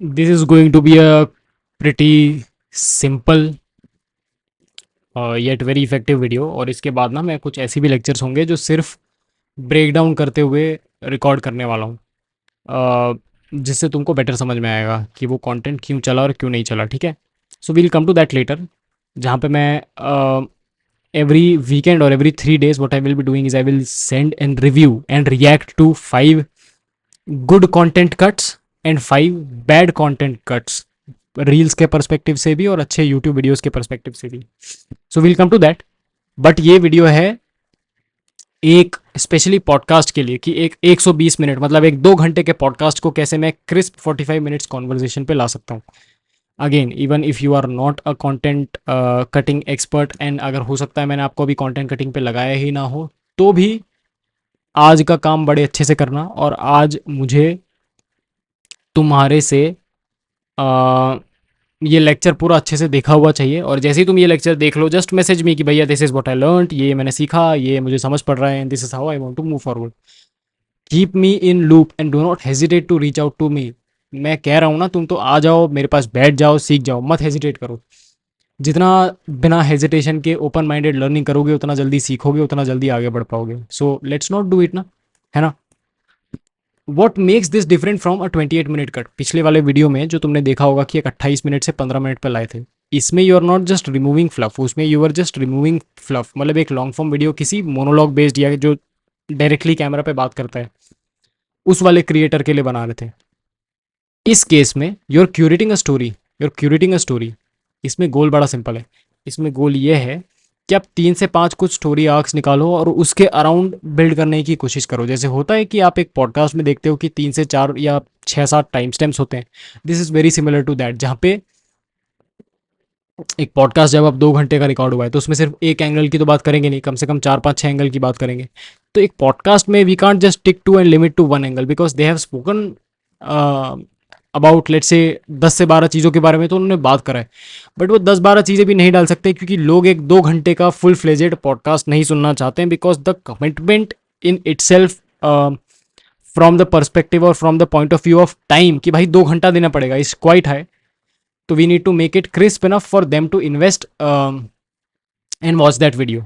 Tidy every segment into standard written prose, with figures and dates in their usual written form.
This is going to be a pretty simple yet very effective video. और इसके बाद ना मैं कुछ ऐसी भी लेक्चर्स होंगे जो सिर्फ ब्रेक डाउन करते हुए रिकॉर्ड करने वाला हूँ, जिससे तुमको बेटर समझ में आएगा कि वो कंटेंट क्यों चला और क्यों नहीं चला। ठीक है, so we'll come to that later, जहाँ पे मैं एवरी वीकेंड और every 3 days what I will be doing is I will send and review and react to 5 good content cuts and 5 bad content cuts, reels के perspective से भी और अच्छे YouTube videos के पर्सपेक्टिव से भी। So will come to that, but ये video है एक स्पेशली पॉडकास्ट के लिए कि एक 120 मिनट मतलब एक 2 घंटे के पॉडकास्ट को कैसे मैं क्रिस्प 45 मिनट्स कॉन्वर्जेशन पे ला सकता हूँ। Again, even if you are not a content cutting expert, and अगर हो सकता है मैंने आपको अभी कंटेंट कटिंग पे लगाया ही ना हो, तो भी आज का काम बड़े अच्छे से करना। और आज मुझे तुम्हारे से ये लेक्चर पूरा अच्छे से देखा हुआ चाहिए। और जैसे ही तुम ये लेक्चर देख लो, जस्ट मैसेज मी कि भैया this is what I learned, ये मैंने सीखा, ये मुझे समझ पड़ रहा है, and this is how I want to move forward. Keep me in loop and do not hesitate to reach out to me. मैं कह रहा हूँ ना, तुम तो आ जाओ मेरे पास, बैठ जाओ, सीख जाओ, मत हेजिटेट करो। जितना बिना हेजिटेशन के ओपन माइंडेड लर्निंग करोगे, उतना जल्दी सीखोगे, उतना जल्दी आगे बढ़ पाओगे। So let's not do it ना, है ना। What makes this different from a 28 minute cut, पिछले वाले वीडियो में जो तुमने देखा होगा कि एक 28 मिनट से 15 मिनट पर लाए थे, इसमें you are not just removing fluff, उसमें you are just removing fluff. मतलब एक लॉन्ग फॉर्म वीडियो किसी मोनोलॉग बेस्ड या जो डायरेक्टली कैमरा पे बात करता है, उस वाले क्रिएटर के लिए बना रहे थे। इस केस में you are curating a story, you are curating a story. इसमें गोल बड़ा सिंपल है। इसमें गोल ये है कि आप 3 से 5 कुछ स्टोरी आर्क्स निकालो और उसके अराउंड बिल्ड करने की कोशिश करो। जैसे होता है कि आप एक पॉडकास्ट में देखते हो कि 3 से 4 या 6-7 टाइम स्टैम्प्स होते हैं, this is very similar to that. जहाँ पे एक पॉडकास्ट जब आप 2 घंटे का रिकॉर्ड हुआ है, तो उसमें सिर्फ एक एंगल की तो बात करेंगे नहीं, कम से कम 4-5-6 एंगल की बात करेंगे। तो एक पॉडकास्ट में we can't just stick to and limit to one angle, because they have spoken about let's say 10 से 12 चीज़ों के बारे में तो उन्होंने बात करा है। बट वो 10-12 चीज़ें भी नहीं डाल सकते, क्योंकि लोग एक 2 घंटे का फुल फ्लेजेड पॉडकास्ट नहीं सुनना चाहते हैं, because the commitment in itself from the perspective और from the point of view of time कि भाई 2 घंटा देना पड़ेगा, इज क्वाइट हाई। तो we need to make it crisp enough for them to invest and watch that video.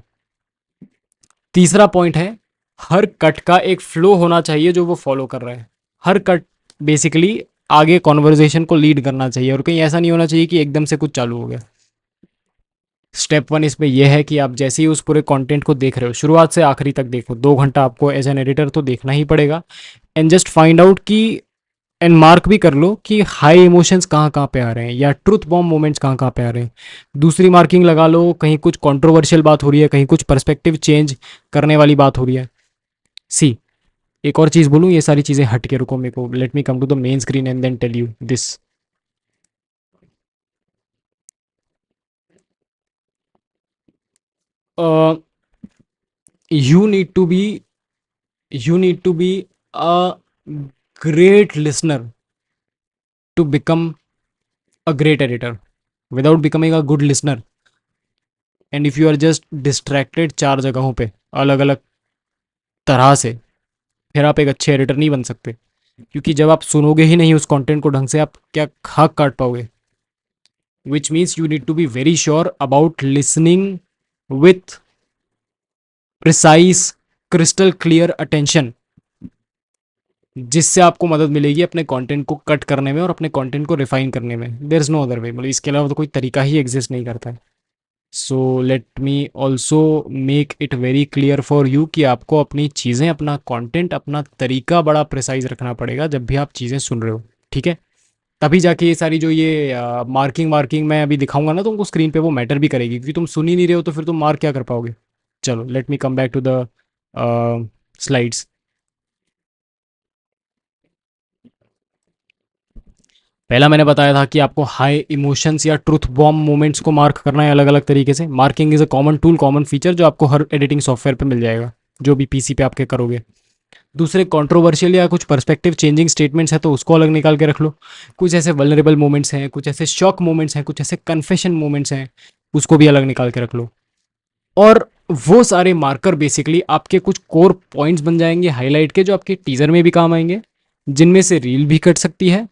तीसरा point है, हर कट का एक फ्लो होना चाहिए जो वो फॉलो कर रहा है। हर कट बेसिकली आगे कॉन्वर्जेशन को लीड करना चाहिए, और कहीं ऐसा नहीं होना चाहिए कि एकदम से कुछ चालू हो गया। स्टेप 1 इसमें यह है कि आप जैसे ही उस पूरे कंटेंट को देख रहे हो, शुरुआत से आखिरी तक देखो। 2 घंटा आपको एज एन एडिटर तो देखना ही पड़ेगा, एंड जस्ट फाइंड आउट कि, एंड मार्क भी कर लो कि हाई इमोशंस कहाँ कहाँ पे आ रहे हैं, या ट्रुथ बॉम्ब मोमेंट्स कहाँ कहाँ पे आ रहे हैं। दूसरी मार्किंग लगा लो, कहीं कुछ कंट्रोवर्शियल बात हो रही है, कहीं कुछ पर्सपेक्टिव चेंज करने वाली बात हो रही है। सी, एक और चीज़ बोलूँ, ये सारी चीज़ें हट के रुको मेरे को, let me come to the main screen and then tell you this. You need to be you need to be a great listener to become a great editor. Without becoming a good listener, and if you are just distracted 4 जगहों पे अलग अलग तरह से, फिर आप एक अच्छे एडिटर नहीं बन सकते। क्योंकि जब आप सुनोगे ही नहीं उस कंटेंट को ढंग से, आप क्या खाक काट पाओगे। Which means you need to be very sure about listening with precise crystal clear attention, जिससे आपको मदद मिलेगी अपने कंटेंट को कट करने में और अपने कंटेंट को रिफाइन करने में। There is no other way, मतलब इसके अलावा तो कोई तरीका ही एग्जिस्ट नहीं करता है। So let me also make it very clear for you कि आपको अपनी चीज़ें, अपना कंटेंट, अपना तरीका बड़ा प्रिसाइज रखना पड़ेगा जब भी आप चीज़ें सुन रहे हो। ठीक है, तभी जाके ये सारी जो ये मार्किंग मार्किंग मैं अभी दिखाऊंगा ना तुमको स्क्रीन पे, वो मैटर भी करेगी। क्योंकि तुम सुन ही नहीं रहे हो तो फिर तुम मार्क क्या कर पाओगे। चलो, let me come back to the slides. पहला मैंने बताया था कि आपको हाई इमोशंस या ट्रुथ बॉम्ब मोमेंट्स को मार्क करना है अलग अलग तरीके से। Marking is a common tool, common feature जो आपको हर एडिटिंग सॉफ्टवेयर पे मिल जाएगा, जो भी पीसी पे आपके करोगे। दूसरे, कंट्रोवर्शियल या कुछ पर्सपेक्टिव चेंजिंग स्टेटमेंट्स है तो उसको अलग निकाल के रख लो। कुछ ऐसे वल्नरेबल मोमेंट्स हैं, कुछ ऐसे शॉक मोमेंट्स हैं, कुछ ऐसे कन्फेशन मोमेंट्स हैं, उसको भी अलग निकाल के रख लो। और वो सारे मार्कर बेसिकली आपके कुछ कोर पॉइंट्स बन जाएंगे हाईलाइट के, जो आपके टीजर में भी काम आएंगे, जिनमें से रील भी कट सकती है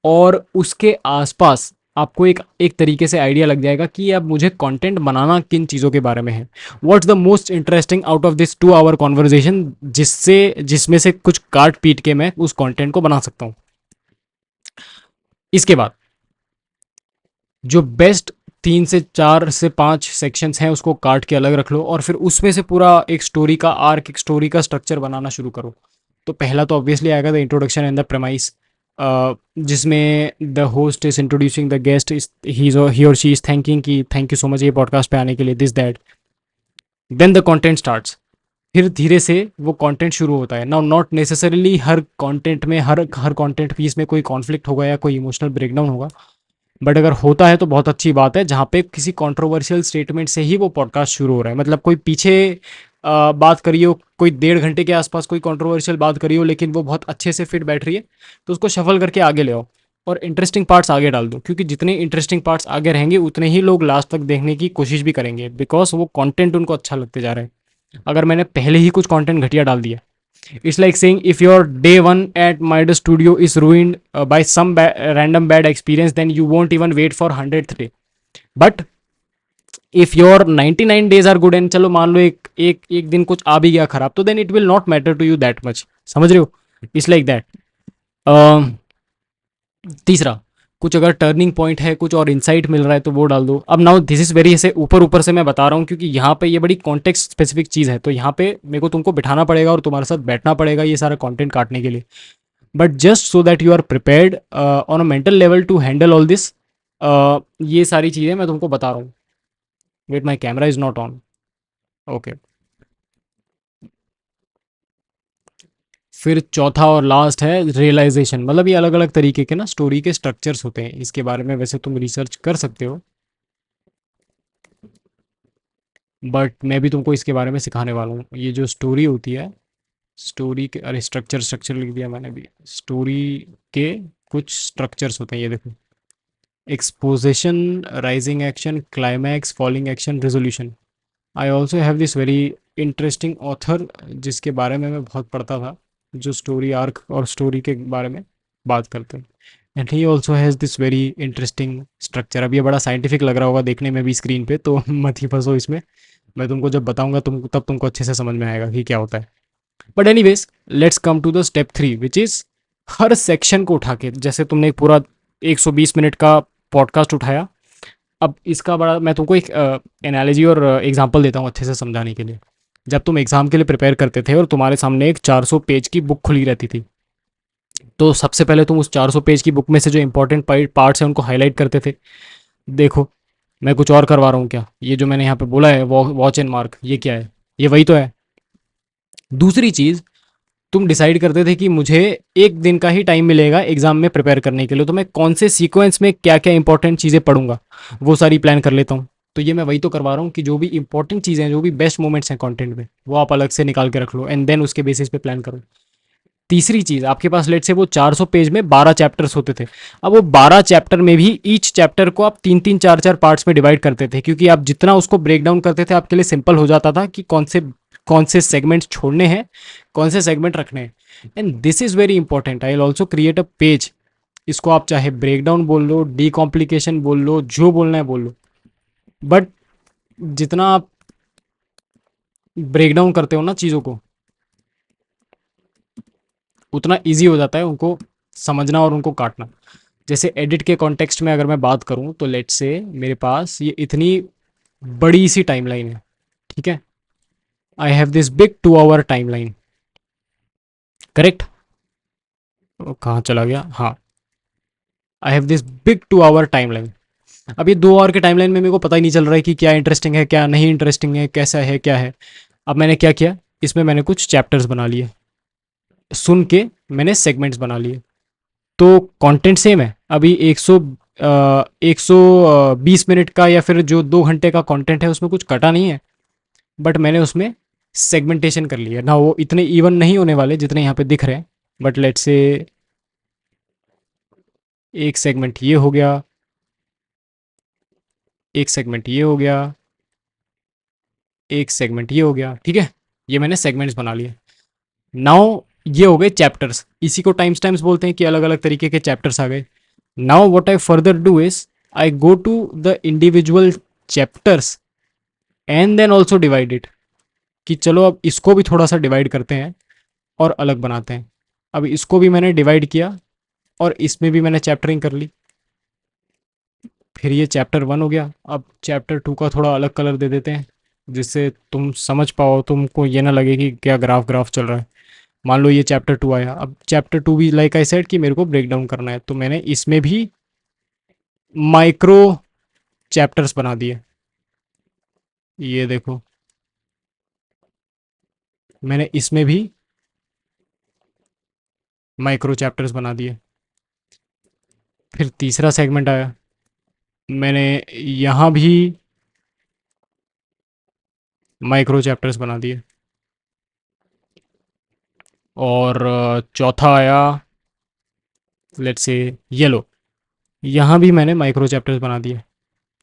और उसके आसपास आपको एक एक तरीके से आइडिया लग जाएगा कि अब मुझे कंटेंट बनाना किन चीज़ों के बारे में है। What's the most interesting out of this 2 hour conversation, जिसमें से कुछ काट पीट के मैं उस कंटेंट को बना सकता हूँ। इसके बाद जो बेस्ट 3 से 4 से 5 सेक्शंस हैं उसको काट के अलग रख लो, और फिर उसमें से पूरा एक स्टोरी का आर्क, एक स्टोरी का स्ट्रक्चर बनाना शुरू करो। तो पहला तो ऑब्वियसली आएगा the introduction and the premise, जिसमें the host is introducing the guest, he और शी इज थैंकिंग कि थैंक यू सो मच ये पॉडकास्ट पे आने के लिए, this that. Then the content starts. फिर धीरे से वो कंटेंट शुरू होता है। नाउ नॉट नेसेसरीली हर कंटेंट में, हर कंटेंट पीस में कोई कॉन्फ्लिक्ट होगा या कोई इमोशनल ब्रेकडाउन होगा, बट अगर होता है तो बहुत अच्छी बात है, जहाँ पे किसी कंट्रोवर्शियल स्टेटमेंट से ही वो पॉडकास्ट शुरू हो रहा है। मतलब कोई पीछे बात करी हो, कोई 1.5 घंटे के आसपास कोई कंट्रोवर्शियल बात करी हो, लेकिन वो बहुत अच्छे से फिट बैठ रही है, तो उसको शफल करके आगे ले आओ और इंटरेस्टिंग पार्ट्स आगे डाल दो, क्योंकि जितने इंटरेस्टिंग पार्ट्स आगे रहेंगे उतने ही लोग लास्ट तक देखने की कोशिश भी करेंगे, बिकॉज वो कंटेंट उनको अच्छा लगते जा रहा है। अगर मैंने पहले ही कुछ कंटेंट घटिया डाल दिया, it's like saying if your day one at Midas Studio is ruined by some random bad experience, then you won't even wait for 100th day. But if your 99 days are good and चलो मान लो एक दिन कुछ आ भी गया खराब, तो then it will not matter to you that much. समझ रहे हो? It's like that. तीसरा, कुछ अगर टर्निंग पॉइंट है, कुछ और इंसाइट मिल रहा है तो वो डाल दो। अब नाउ दिस इज़ वेरी, ऐसे ऊपर ऊपर से मैं बता रहा हूँ क्योंकि यहाँ पे ये बड़ी कॉन्टेक्स्ट स्पेसिफिक चीज़ है, तो यहाँ पे मेरे को तुमको बिठाना पड़ेगा और तुम्हारे साथ बैठना पड़ेगा ये सारा कंटेंट काटने के लिए। But just so that you are prepared on a mental level to handle all this, ये सारी चीज़ें मैं तुमको बता रहा हूँ। Wait, my camera is not on. Okay. फिर चौथा और लास्ट है रियलाइजेशन। मतलब ये अलग अलग तरीके के ना स्टोरी के स्ट्रक्चर्स होते हैं, इसके बारे में वैसे तुम रिसर्च कर सकते हो, बट मैं भी तुमको इसके बारे में सिखाने वाला हूँ। ये जो स्टोरी होती है, स्टोरी के, अरे स्ट्रक्चर स्ट्रक्चर लिख दिया मैंने भी। स्टोरी के कुछ स्ट्रक्चर्स होते हैं, ये देखो। Exposition, rising action, climax, falling action, resolution. I also have this very interesting author जिसके बारे में मैं बहुत पढ़ता था, जो स्टोरी आर्क और स्टोरी के बारे में बात करते हैं, and he also has this very interesting structure. अब ये बड़ा साइंटिफिक लग रहा होगा देखने में भी स्क्रीन पे, तो मत ही फंसो इसमें। मैं तुमको जब बताऊंगा तब तुमको अच्छे से समझ में आएगा कि क्या होता है। But anyways, let's come to the step 3, which is हर सेक्शन को उठा के, जैसे तुमने एक पूरा 120 मिनट का पॉडकास्ट उठाया, अब इसका बड़ा मैं तुमको एक एनालॉजी और एग्जांपल देता हूँ अच्छे से समझाने के लिए। जब तुम एग्ज़ाम के लिए प्रिपेयर करते थे और तुम्हारे सामने एक 400 पेज की बुक खुली रहती थी, तो सबसे पहले तुम उस 400 पेज की बुक में से जो इंपॉर्टेंट पार्ट्स हैं उनको हाईलाइट करते थे। देखो, मैं कुछ और करवा रहा हूँ क्या? ये जो मैंने यहाँ पे बोला है वॉच एंड मार्क, ये क्या है? ये वही तो है। दूसरी चीज़, तुम डिसाइड करते थे कि मुझे एक दिन का ही टाइम मिलेगा एग्जाम में प्रिपेयर करने के लिए, तो मैं कौन से सीक्वेंस में क्या क्या इंपॉर्टेंट चीज़ें पढ़ूंगा वो सारी प्लान कर लेता हूँ। तो ये मैं वही तो करवा रहा हूँ कि जो भी इंपॉर्टेंट चीज़ें हैं, जो भी बेस्ट मोमेंट्स हैं कंटेंट में, वो आप अलग से निकाल के रख लो एंड देन उसके बेसिस पे प्लान करो। तीसरी चीज़, आपके पास लेट से वो 400 पेज में 12 चैप्टर्स होते थे। अब वो 12 चैप्टर में भी ईच चैप्टर को आप 3 3 4 4 पार्ट्स में डिवाइड करते थे, क्योंकि आप जितना उसको ब्रेक डाउन करते थे आपके लिए सिंपल हो जाता था कि कौन से सेगमेंट्स छोड़ने हैं, कौन से सेगमेंट रखने हैं। And this is very important. I will also create a page, इसको आप चाहे ब्रेक डाउन बोल लो, डीकॉम्प्लिकेशन बोल लो, जो बोलना है बोल लो, बट जितना आप ब्रेक डाउन करते हो ना चीज़ों को, उतना ईजी हो जाता है उनको समझना और उनको काटना। जैसे एडिट के कॉन्टेक्स्ट में अगर मैं बात करूं, तो लेट से मेरे पास ये इतनी बड़ी सी टाइमलाइन है, ठीक है? I have this big 2 hour timeline, correct? कहाँ चला गया? हाँ, I have this big 2 hour timeline. अब ये 2 आवर के टाइमलाइन में मेरे को पता ही नहीं चल रहा है कि क्या इंटरेस्टिंग है, क्या नहीं इंटरेस्टिंग है, कैसा है, क्या है। अब मैंने क्या किया, इसमें मैंने कुछ चैप्टर्स बना लिए, सुन के मैंने सेगमेंट्स बना लिए। तो कंटेंट सेम है, अभी 120 मिनट का या फिर जो 2 घंटे का कंटेंट है उसमें कुछ कटा नहीं है, बट मैंने उसमें सेगमेंटेशन कर लिया ना। वो इतने इवन नहीं होने वाले जितने यहाँ पे दिख रहे हैं, बट लेट्स से एक सेगमेंट ये हो गया, एक सेगमेंट ये हो गया, एक सेगमेंट ये हो गया, ठीक है? ये मैंने सेगमेंट्स बना लिए। नाउ ये हो गए चैप्टर्स, इसी को टाइम्स टाइम्स बोलते हैं कि अलग अलग तरीके के चैप्टर्स आ गए। Now what I further do is I go to the individual chapters and then also divide it, कि चलो अब इसको भी थोड़ा सा डिवाइड करते हैं और अलग बनाते हैं. अब इसको भी मैंने डिवाइड किया और इसमें भी मैंने चैप्टरिंग कर ली. फिर ये चैप्टर 1 हो गया. अब चैप्टर 2 का थोड़ा अलग कलर दे देते हैं जिससे तुम समझ पाओ, तुमको ये ना लगे कि क्या ग्राफ ग्राफ चल रहा है. मान लो ये चैप्टर 2 आया. अब चैप्टर 2 भी लाइक आई सेड कि मेरे को ब्रेक डाउन करना है, तो मैंने इसमें भी माइक्रो चैप्टर्स बना दिए. ये देखो, मैंने इसमें भी माइक्रो चैप्टर्स बना दिए. फिर तीसरा सेगमेंट आया, मैंने यहाँ भी माइक्रो चैप्टर्स बना दिए. और चौथा आया, लेट्स से येलो. यहाँ भी मैंने माइक्रो चैप्टर्स बना दिए.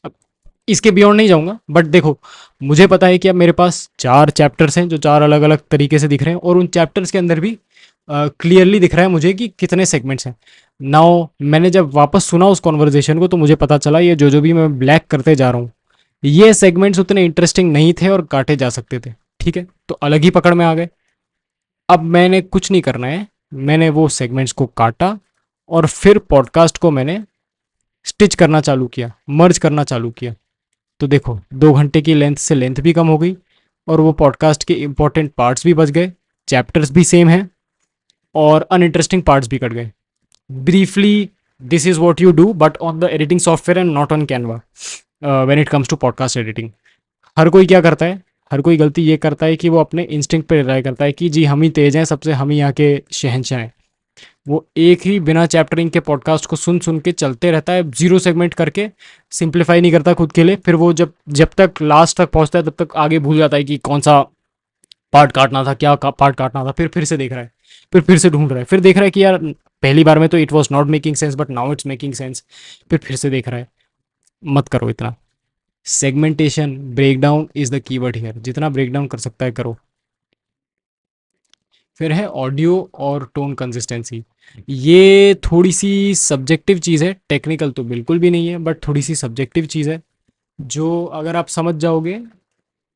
अब इसके बियॉन्ड नहीं जाऊँगा, बट देखो, मुझे पता है कि अब मेरे पास 4 चैप्टर्स हैं जो 4 अलग अलग तरीके से दिख रहे हैं, और उन चैप्टर्स के अंदर भी क्लियरली दिख रहा है मुझे कि कितने सेगमेंट्स हैं. नाउ मैंने जब वापस सुना उस कॉन्वर्जेशन को, तो मुझे पता चला ये जो भी मैं ब्लैक करते जा रहा हूँ, ये सेगमेंट्स उतने इंटरेस्टिंग नहीं थे और काटे जा सकते थे. ठीक है, तो अलग ही पकड़ में आ गए. अब मैंने कुछ नहीं करना है, मैंने वो सेगमेंट्स को काटा और फिर पॉडकास्ट को मैंने स्टिच करना चालू किया, मर्ज करना चालू किया. तो देखो, 2 घंटे की लेंथ से लेंथ भी कम हो गई और वो पॉडकास्ट के इंपॉर्टेंट पार्ट्स भी बच गए, चैप्टर्स भी सेम हैं और अनइंटरेस्टिंग पार्ट्स भी कट गए. Briefly, this is what you do but on the editing software and not on Canva when it comes to podcast editing. हर कोई क्या करता है, हर कोई गलती ये करता है कि वो अपने इंस्टिंक्ट पे रिलाय करता है कि जी हम ही तेज हैं, सबसे हम ही यहाँ के शहंशाह हैं. वो एक ही बिना चैप्टरिंग के पॉडकास्ट को सुन सुन के चलते रहता है, जीरो सेगमेंट करके, सिंप्लीफाई नहीं करता खुद के लिए. फिर वो जब जब तक लास्ट तक पहुंचता है तब तक आगे भूल जाता है कि कौन सा पार्ट काटना था, क्या पार्ट काटना था. फिर से देख रहा है, फिर से ढूंढ रहा है, फिर देख रहा है कि यार पहली बार में तो it was not making sense but now it's making sense. फिर से देख रहा है. मत करो इतना. Segmentation, breakdown is the keyword here. जितना ब्रेकडाउन कर सकता है करो. फिर है ऑडियो और टोन कंसिस्टेंसी. ये थोड़ी सी सब्जेक्टिव चीज़ है, टेक्निकल तो बिल्कुल भी नहीं है, बट थोड़ी सी सब्जेक्टिव चीज़ है जो अगर आप समझ जाओगे,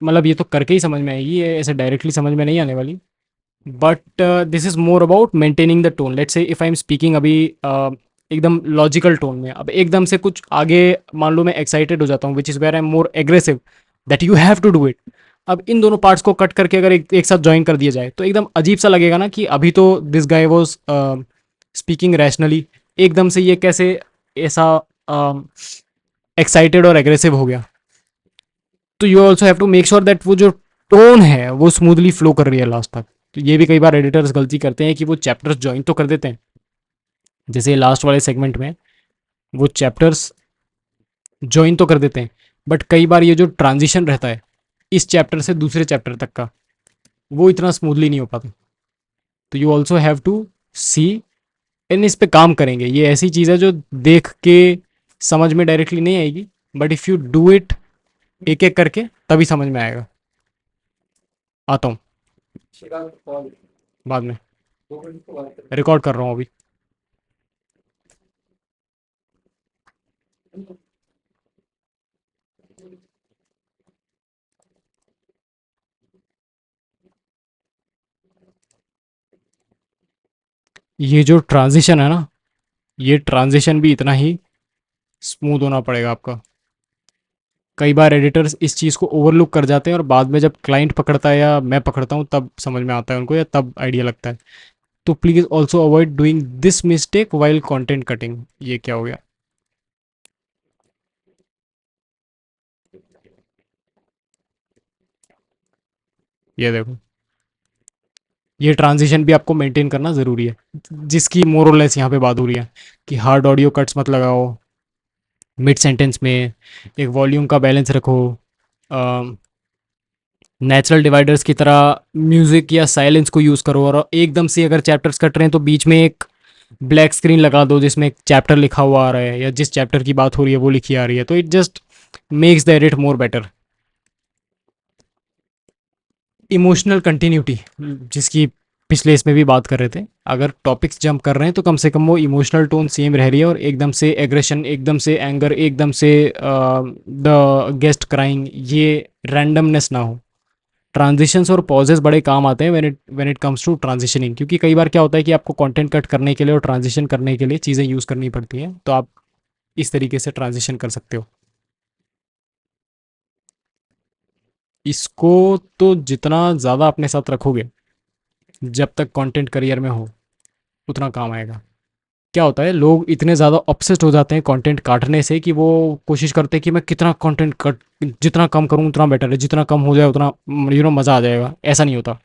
मतलब ये तो करके ही समझ में आएगी, ये ऐसे डायरेक्टली समझ में नहीं आने वाली. But this is more about maintaining the tone. Let's say if I am speaking अभी एकदम लॉजिकल टोन में, अब एकदम से कुछ आगे मान लो मैं एक्साइटेड हो जाता हूँ, which is where I am more aggressive, that you have to do it. अब इन दोनों पार्ट्स को कट करके अगर एक साथ ज्वाइन कर दिया जाए तो एकदम अजीब सा लगेगा ना, कि अभी तो this guy was speaking rationally, एकदम से ये कैसे ऐसा एक्साइटेड और एग्रेसिव हो गया. तो you also have to make sure that वो जो टोन है वो स्मूथली फ्लो कर रही है लास्ट तक. तो ये भी कई बार एडिटर्स गलती करते हैं कि वो चैप्टर्स ज्वाइन तो कर देते हैं, जैसे लास्ट वाले सेगमेंट में वो चैप्टर्स ज्वाइन तो कर देते हैं, बट कई बार ये जो ट्रांजिशन रहता है इस चैप्टर से दूसरे चैप्टर तक का, वो इतना स्मूथली नहीं हो पाता. तो you also have to see, and इस पे काम करेंगे. ये ऐसी चीज़ है जो देख के समझ में डायरेक्टली नहीं आएगी, but if you do it एक एक करके तभी समझ में आएगा. आता हूँ बाद में, रिकॉर्ड कर रहा हूँ अभी. ये जो ट्रांजिशन है ना, ये ट्रांजिशन भी इतना ही स्मूथ होना पड़ेगा आपका. कई बार एडिटर्स इस चीज़ को ओवरलुक कर जाते हैं और बाद में जब क्लाइंट पकड़ता है या मैं पकड़ता हूँ तब समझ में आता है उनको, या तब आइडिया लगता है. तो please also avoid doing this mistake while content cutting. ये क्या हो गया, ये देखो, ये ट्रांजिशन भी आपको मेंटेन करना ज़रूरी है, जिसकी मोर और लेस यहाँ पे बात हो रही है कि हार्ड ऑडियो कट्स मत लगाओ मिड सेंटेंस में, एक वॉल्यूम का बैलेंस रखो, नेचुरल डिवाइडर्स की तरह म्यूज़िक या साइलेंस को यूज़ करो, और एकदम से अगर चैप्टर्स कट रहे हैं तो बीच में एक ब्लैक स्क्रीन लगा दो जिसमें एक चैप्टर लिखा हुआ आ रहा है या जिस चैप्टर की बात हो रही है वो लिखी आ रही है. तो it just makes the edit more better. Emotional continuity, जिसकी पिछले इसमें भी बात कर रहे थे, अगर टॉपिक्स जंप कर रहे हैं तो कम से कम वो इमोशनल टोन सेम रह रही है और एकदम से एग्रेशन, एकदम से एंगर, एकदम से द गेस्ट क्राइंग, ये रैंडमनेस ना हो। ट्रांजिशंस और पॉजेस बड़े काम आते हैं when it comes to transitioning, क्योंकि कई बार क्या होता है कि आपको कंटेंट कट करने के लिए और ट्रांजिशन करने के लिए चीज़ें यूज़ करनी पड़ती हैं, तो आप इस तरीके से ट्रांजिशन कर सकते हो। इसको तो जितना ज़्यादा अपने साथ रखोगे जब तक कंटेंट करियर में हो, उतना काम आएगा। क्या होता है, लोग इतने ज़्यादा ऑब्सेस्ड हो जाते हैं कंटेंट काटने से कि वो कोशिश करते हैं कि मैं कितना कंटेंट कट, जितना कम करूँ उतना बेटर है, जितना कम हो जाए उतना मज़ा आ जाएगा। ऐसा नहीं होता।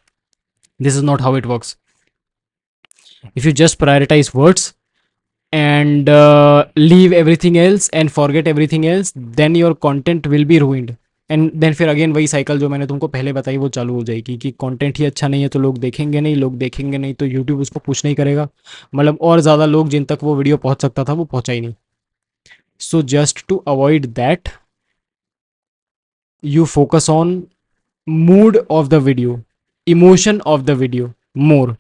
This is not how it works. If you just prioritise words and leave everything else and forget everything else, then your content will be ruined. And then फिर अगेन वही साइकिल जो मैंने तुमको पहले बताई वो चालू हो जाएगी कि कंटेंट ही अच्छा नहीं है तो लोग देखेंगे नहीं, लोग देखेंगे नहीं तो यूट्यूब उसको पुश नहीं करेगा, मतलब और ज़्यादा लोग जिन तक वो वीडियो पहुंच सकता था वो पहुंचा ही नहीं। So just to avoid that, you focus on mood of the video, emotion of the video, more,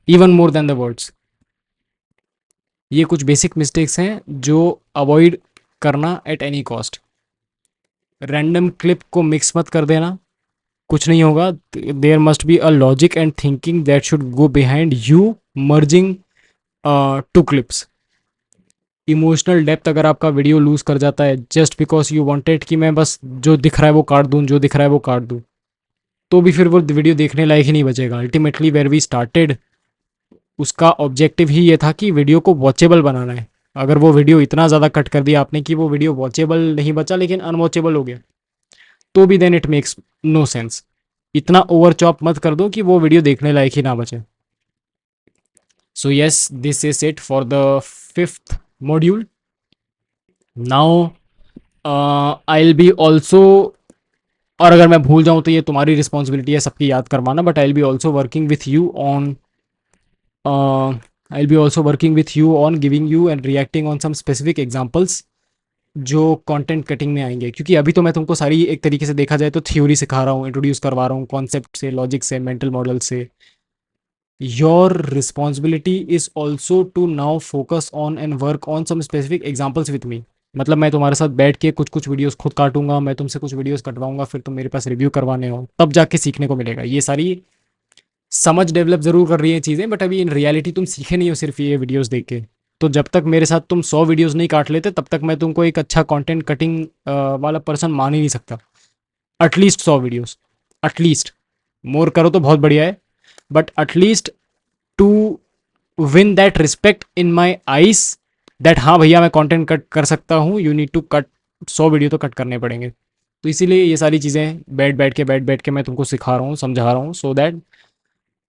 even more than the words. ये कुछ बेसिक मिस्टेक्स हैं जो अवॉइड करना at any cost. Random clip को मिक्स मत कर देना, कुछ नहीं होगा। There must be a logic and thinking that should go behind you merging two clips. Emotional depth अगर आपका वीडियो लूज कर जाता है जस्ट बिकॉज यू वांटेड कि मैं बस जो दिख रहा है वो काट दूं, जो दिख रहा है वो काट दूं, तो भी फिर वो वीडियो देखने लायक ही नहीं बचेगा। अल्टीमेटली वेयर वी स्टार्टेड, उसका ऑब्जेक्टिव ही ये था कि वीडियो को वॉचेबल बनाना है। अगर वो वीडियो इतना ज़्यादा कट कर दिया आपने कि वो वीडियो वॉचेबल नहीं बचा लेकिन अनवॉचेबल हो गया, तो भी then it makes no sense. इतना ओवर चॉप मत कर दो कि वो वीडियो देखने लायक ही ना बचे। So yes, this is it for the fifth module. Now I will be also, और अगर मैं भूल जाऊं तो ये तुम्हारी रिस्पॉन्सिबिलिटी है सबकी याद करवाना, but I will be also working with you on, I will be also working with you on giving you and reacting on some specific examples जो कंटेंट कटिंग में आएंगे। क्योंकि अभी तो मैं तुमको सारी एक तरीके से देखा जाए तो थ्योरी सिखा रहा हूँ, इंट्रोड्यूस करवा रहा हूँ कॉन्सेप्ट से, लॉजिक से, मेंटल मॉडल से। Your responsibility is also to now focus on and work on some specific examples with me. मतलब मैं तुम्हारे साथ बैठ के कुछ कुछ वीडियोस खुद काटूंगा, मैं तुमसे कुछ वीडियोस कटवाऊंगा, फिर तुम मेरे पास रिव्यू करवाने हो, तब जाके सीखने को मिलेगा। ये सारी समझ डेवलप जरूर कर रही हैं चीज़ें, बट अभी इन रियलिटी तुम सीखे नहीं हो सिर्फ ये वीडियोस देख के। तो जब तक मेरे साथ तुम 100 वीडियोस नहीं काट लेते तब तक मैं तुमको एक अच्छा कंटेंट कटिंग वाला पर्सन मान ही नहीं सकता। At least 100 videos, at least. मोर करो तो बहुत बढ़िया है, but at least to win that respect in my eyes, that हाँ भैया मैं कंटेंट कट कर सकता हूँ, you need to cut, 100 video तो कट करने पड़ेंगे। तो इसीलिए ये सारी चीज़ें बैठ बैठ के मैं तुमको सिखा रहा हूँ, समझा रहा हूँ, so that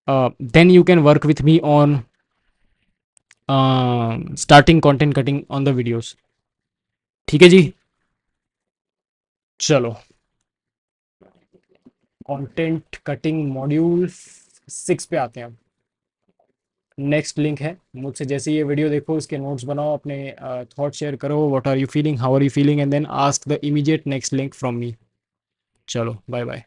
then you can work with me on starting content cutting on the videos. ठीक है जी, चलो। कंटेंट कटिंग मॉड्यूल 6 पे आते हैं अब। नेक्स्ट लिंक है मुझसे, जैसे ये वीडियो देखो इसके नोट्स बनाओ, अपने थॉट शेयर करो, what are you feeling, how are you feeling, and then ask the immediate next link from me. चलो बाय बाय।